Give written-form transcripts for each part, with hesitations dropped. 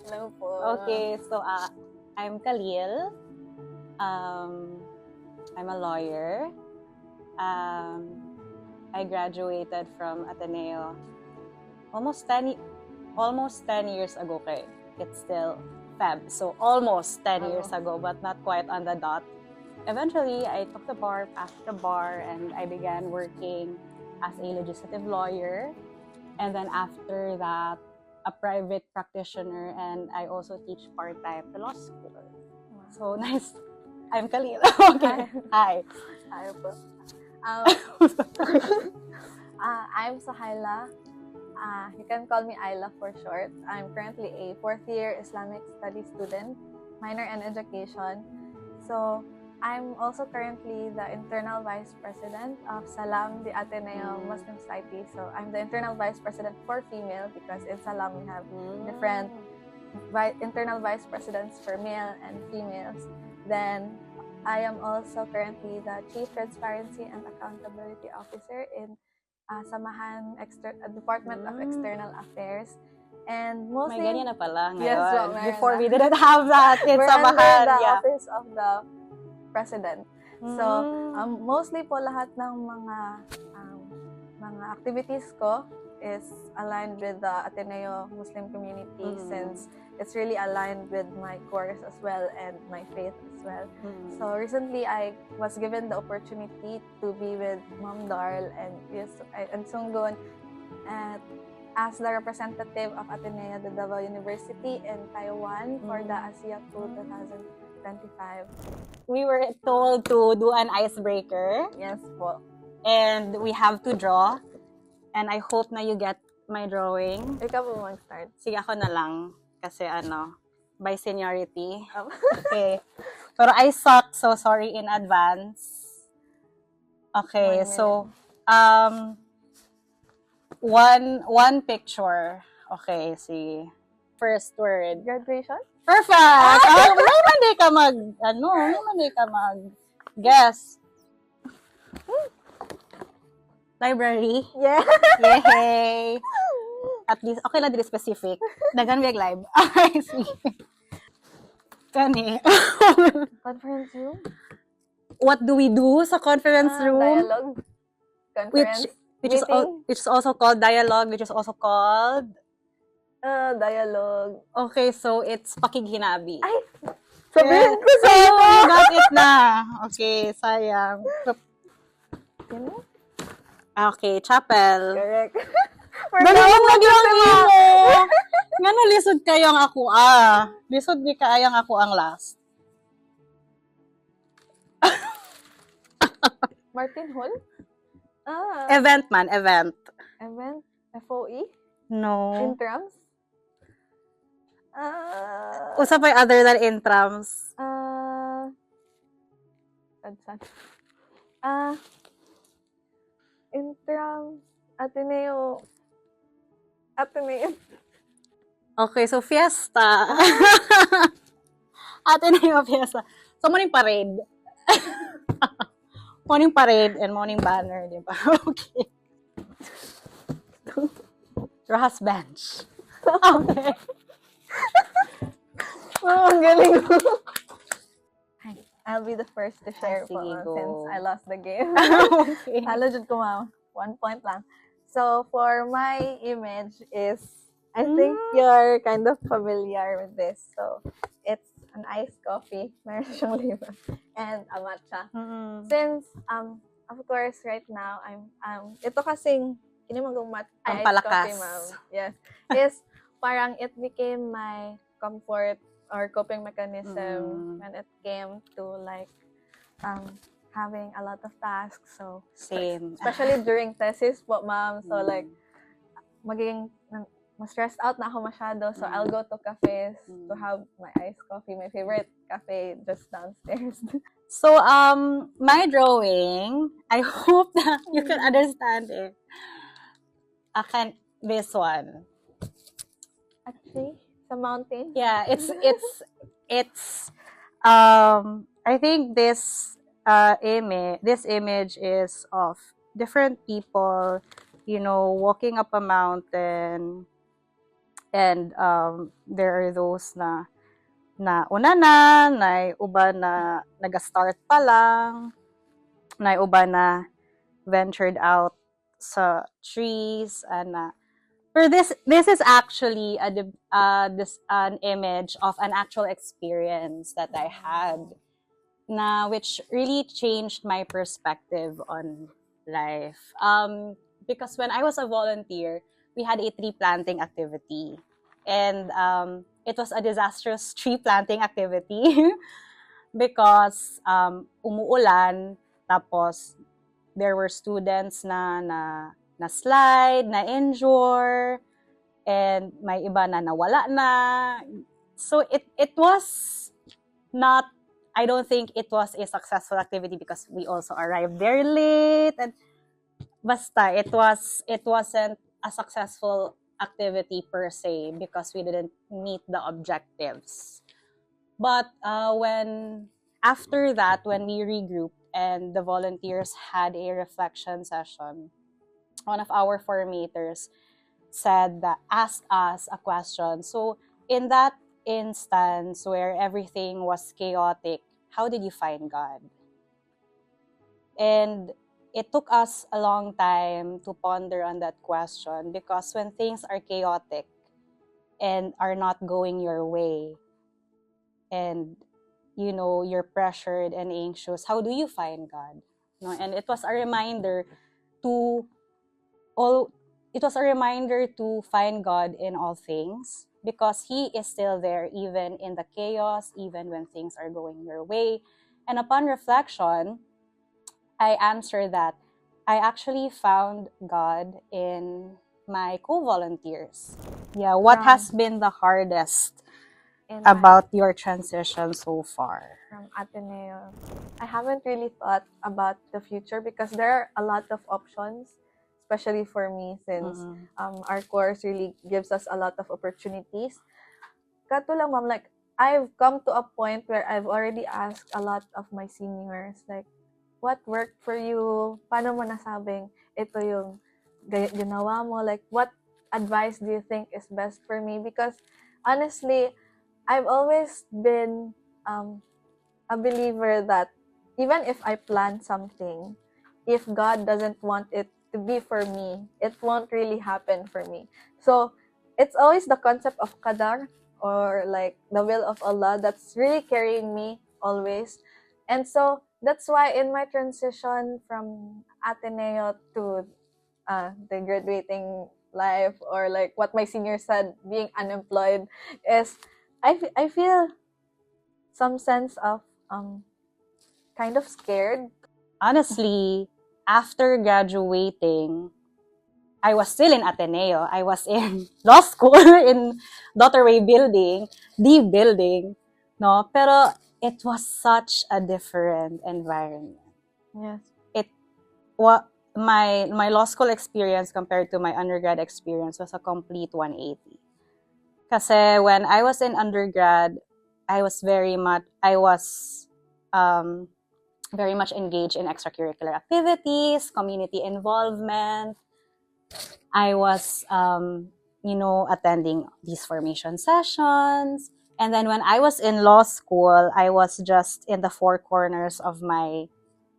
Hello po. Okay, so I'm 𝗂𝗂𝒃. I'm a lawyer. I graduated from Ateneo almost 10 years ago. Okay, it's still Feb, so almost 10 years ago, but not quite on the dot. Eventually, I took the bar, passed the bar, and I began working as a legislative lawyer. And then after that, a private practitioner, and I also teach part-time to law school. Wow. So nice. I'm 𝗂𝗂𝒃. Okay. Hi. Hi po. I'm 𝗦𝒂𝗂𝗹. You can call me Ayla for short. I'm currently a 4th year Islamic Studies student, minor in education. So I'm also currently the internal vice president of 𝗂𝒂𝒹 Ateneo Muslim Society. So I'm the internal vice president for female because in 𝗂𝒂𝒹 we have different internal vice presidents for male and females. Then I am also currently the Chief Transparency and Accountability Officer in Samahan Department of External Affairs. And mostly, may ganyan na pala ngayon. Yes, well, before we didn't have that in we're Samahan. under the office of the president. So mostly po lahat ng mga activities ko is aligned with the Ateneo Muslim community since it's really aligned with my course as well and my faith as well. So recently I was given the opportunity to be with Ma'am Darl and Sunggun as the representative of Ateneo de Davao University in Taiwan for the ASEA2 2025. We were told to do an icebreaker. Yes po. And we have to draw. And I hope na you get my drawing. Ikaw po mag-start. Sige, ako na lang. Kasi by seniority. Okay. Pero I suck, so sorry in advance. Okay, so one picture. Okay, see. First word. Graduation? Perfect! Naman di ka guess. Library? Yeah. Yay! At least, okay lang din specific. Dagan big live. I see. Kani. Conference room? What do we do sa conference room? Dialogue. Conference. Which is also called dialogue, which is also called dialogue. Okay, so it's pakighinabi. Ay! Sabihin ko So, you got it na. Okay, sayang. Okay, chapel. Correct. Dali mo magyang imo. Nga no, lisod kayo ang ako Lisod di kaayang ako ang last. Martin Hall? Event man, event. Event? FOE? No. Intrams? Usa pa other than intrams. Intrams, Ateneo. Okay, so fiesta. Ateneo fiesta. So, morning parade. Morning parade and morning banner, di ba? Okay. Rahas bench. Okay. Oh, ang galing mo. I'll be the first to share po Sige, go. since I lost the game. Okay. Halo jud ko, ma'am. 1 point lang. So, for my image is, I think you're kind of familiar with this. So, it's an iced coffee. Meron siyang liver. And a matcha. Since, of course, right now, ito kasing, kinimagong iced coffee, ma'am. Yes. Is, parang it became my comfort or coping mechanism when it came to like having a lot of tasks. So same, especially during thesis po, ma'am. So like magiging ma-stressed out na ako masyado. So I'll go to cafes to have my iced coffee, my favorite cafe just downstairs. So my drawing, I hope that you can understand it. This one. Actually, the mountain. Yeah, it's I think this image is of different people walking up a mountain, and there are those na una na uba na nag-start pa lang, na uba na ventured out sa trees, and for this is actually an image of an actual experience that I had, which really changed my perspective on life. Because when I was a volunteer, we had a tree planting activity, and it was a disastrous tree planting activity because umuulan, tapos there were students na slide, na injure, and may iba na nawala na. So it was not, I don't think it was a successful activity because we also arrived very late, and basta it wasn't a successful activity per se because we didn't meet the objectives. But when after that, when we regrouped and the volunteers had a reflection session, one of our formators asked us a question. So in that instance where everything was chaotic, how did you find God? And it took us a long time to ponder on that question, because when things are chaotic and are not going your way, and you're pressured and anxious, how do you find God? And it was a reminder to find God in all things, because He is still there even in the chaos, even when things are going your way. And upon reflection, I answered that I actually found God in my co-volunteers. Yeah, what has been the hardest about your transition so far? From Ateneo, I haven't really thought about the future because there are a lot of options, especially for me, since our course really gives us a lot of opportunities. Kato lang, ma'am, like, I've come to a point where I've already asked a lot of my seniors, like, what worked for you? Paano mo nasabing ito yung ginawa mo? Like, what advice do you think is best for me? Because honestly, I've always been a believer that even if I plan something, if God doesn't want it to be for me, it won't really happen for me. So it's always the concept of qadar, or like the will of Allah, that's really carrying me always. And so that's why in my transition from Ateneo to the graduating life, or like what my senior said, being unemployed, is I feel some sense of kind of scared. Honestly, after graduating, I was still in Ateneo. I was in law school in Dr. Way building, the building, no? Pero it was such a different environment. Yes. My law school experience compared to my undergrad experience was a complete 180. Kasi when I was in undergrad, I was very much engaged in extracurricular activities, community involvement. I was, attending these formation sessions. And then when I was in law school, I was just in the four corners of my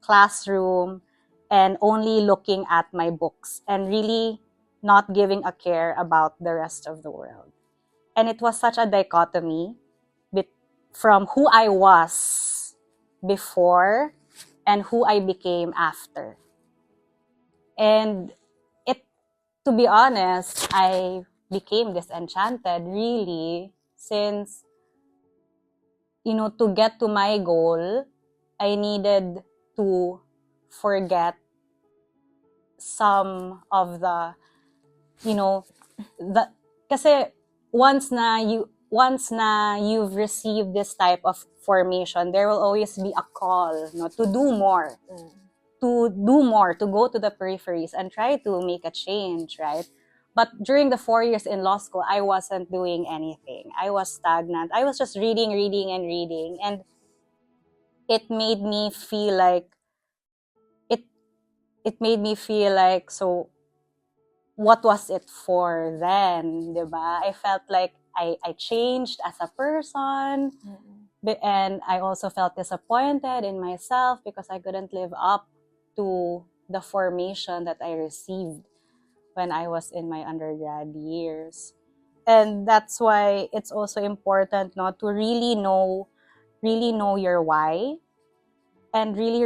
classroom and only looking at my books and really not giving a care about the rest of the world. And it was such a dichotomy from who I was before and who I became after. And to be honest, I became disenchanted really, since, to get to my goal, I needed to forget some of the, kasi once na you've received this type of formation, there will always be a call, to do more. To go to the peripheries and try to make a change, right? But during the 4 years in law school, I wasn't doing anything. I was stagnant. I was just reading. And it made me feel like, so what was it for then, diba? I felt like I changed as a person. And I also felt disappointed in myself because I couldn't live up to the formation that I received when I was in my undergrad years. And that's why it's also important not to really know your why, and really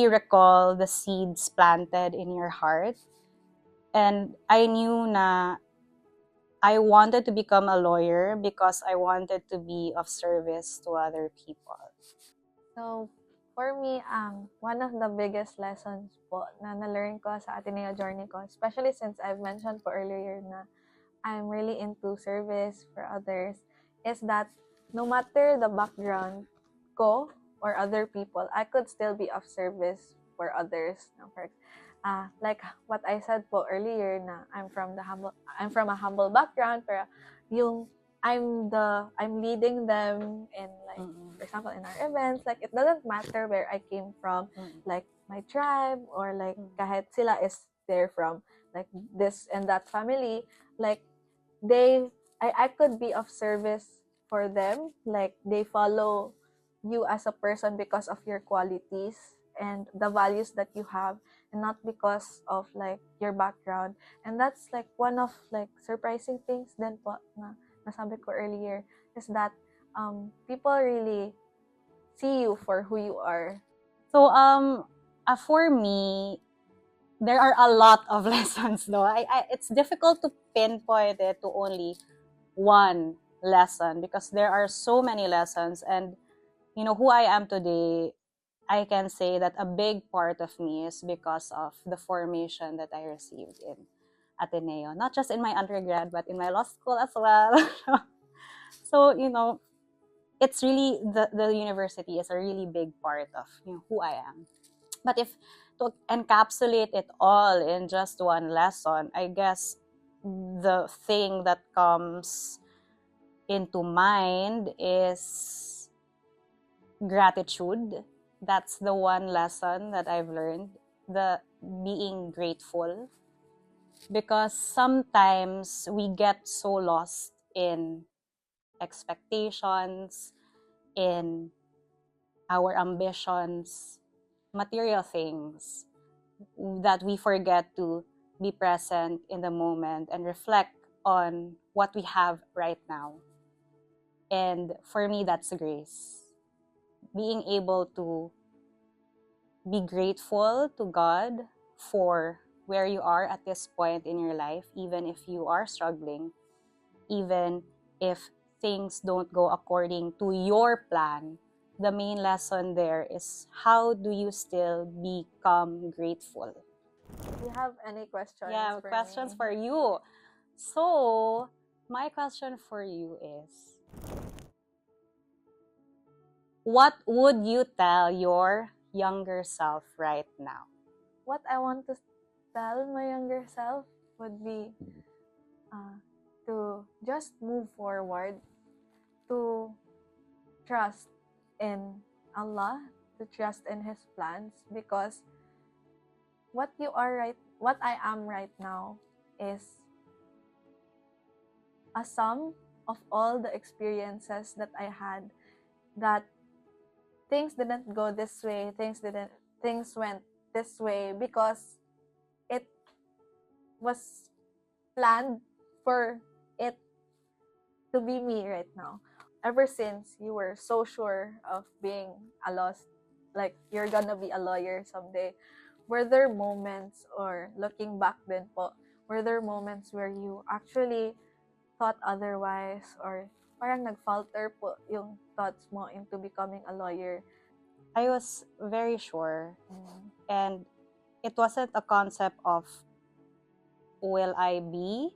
recall the seeds planted in your heart. And I knew na I wanted to become a lawyer because I wanted to be of service to other people. So, for me, one of the biggest lessons po na na-learn ko sa Ateneo journey ko, especially since I've mentioned po earlier na I'm really into service for others, is that no matter the background ko or other people, I could still be of service for others. Like what I said po earlier na I'm from a humble background, pero yung I'm leading them in, like, for example, in our events, like, it doesn't matter where I came from, like my tribe, or like kahit sila is there from like this and that family, like I could be of service for them. Like, they follow you as a person because of your qualities and the values that you have, and not because of like your background. And that's like one of like surprising things then po na nasabi ko earlier, is that people really see you for who you are. So for me, there are a lot of lessons, no? It's difficult to pinpoint it to only one lesson because there are so many lessons. And you know, who I am today, I can say that a big part of me is because of the formation that I received in Ateneo, not just in my undergrad, but in my law school as well. So, you know, it's really, the university is a really big part of, you know, who I am. But if to encapsulate it all in just one lesson, I guess the thing that comes into mind is gratitude. That's the one lesson that I've learned, the being grateful. Because sometimes we get so lost in expectations, in our ambitions, material things, that we forget to be present in the moment and reflect on what we have right now. And for me, that's grace. Being able to be grateful to God for where you are at this point in your life, even if you are struggling, even if things don't go according to your plan. The main lesson there is, how do you still become grateful? Do you have any questions? Yeah, for questions me? for you. So, my question for you is, what would you tell your younger self right now? What I want to tell my younger self would be to just move forward, to trust in Allah, to trust in His plans, because what I am right now is a sum of all the experiences that I had, that things didn't go this way, things went this way because it was planned for it to be me right now. Ever since you were so sure of being a law, like you're gonna be a lawyer someday, were there moments, or looking back then po, were there moments where you actually thought otherwise, or parang nag-falter po yung thoughts mo into becoming a lawyer? I was very sure, and it wasn't a concept of, will I be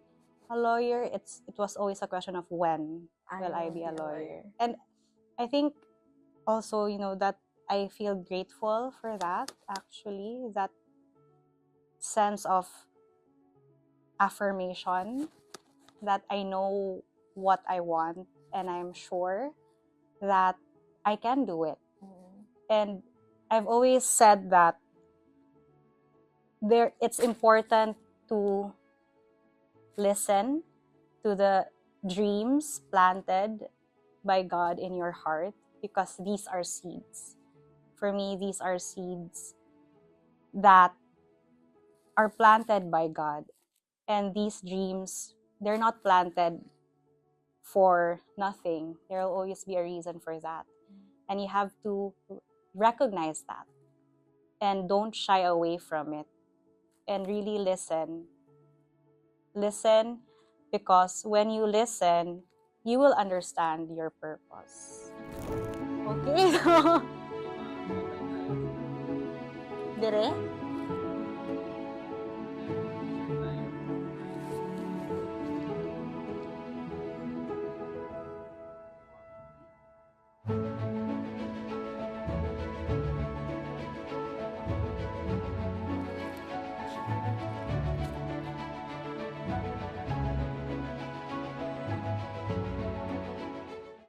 a lawyer? It was always a question of, when will I be a lawyer? And I think also, you know, that I feel grateful for that, actually, that sense of affirmation, that I know what I want and I'm sure that I can do it. And I've always said that it's important to listen to the dreams planted by God in your heart, because these are seeds. For me, these are seeds that are planted by God. And these dreams, they're not planted for nothing. There will always be a reason for that. And you have to recognize that. And don't shy away from it. And really listen. Listen, because when you listen, you will understand your purpose. Okay? Dire?